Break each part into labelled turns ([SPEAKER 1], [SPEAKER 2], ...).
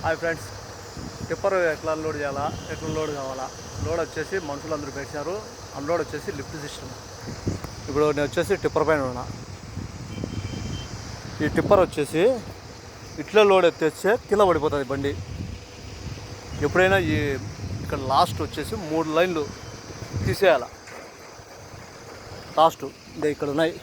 [SPEAKER 1] Hi friends, tipper ఎట్లా unload చేయాలా, ఎట్లా లోడ్ కావాలా. లోడ్ వచ్చేసి మనుషులు అందరూ పెట్టినారు, అన్లోడ్ వచ్చేసి లిఫ్ట్ సిస్టమ్. ఇప్పుడు నేను వచ్చేసి టిప్పర్ పైన ఉన్నా. ఈ టిప్పర్ వచ్చేసి ఇట్లా లోడ్ ఎత్తేస్తే కింద పడిపోతుంది బండి. ఎప్పుడైనా ఇక్కడ లాస్ట్ వచ్చేసి 3 లైన్లు తీసేయాల. లాస్ట్ ఇంకా ఇక్కడ ఉన్నాయి.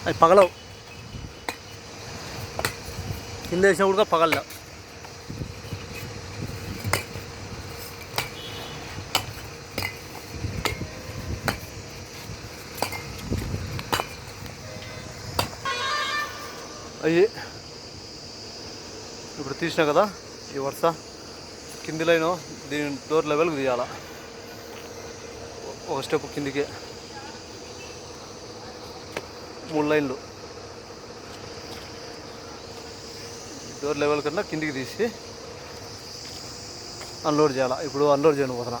[SPEAKER 1] అవి పగలవు, కింద వేసినప్పుడు కూడా పగలలేవు. అవి ఇప్పుడు తీసినా కదా, ఈ వరుస కింది లైను దీని డోర్ లెవెల్కి తీయాలా. ఒక స్టెప్ కిందికి 3 లైన్లు డోర్ లెవెల్ కన్నా కిందికి తీసి అన్లోడ్ చేయాలా. ఇప్పుడు అన్లోడ్ చేయను పోతున్నా.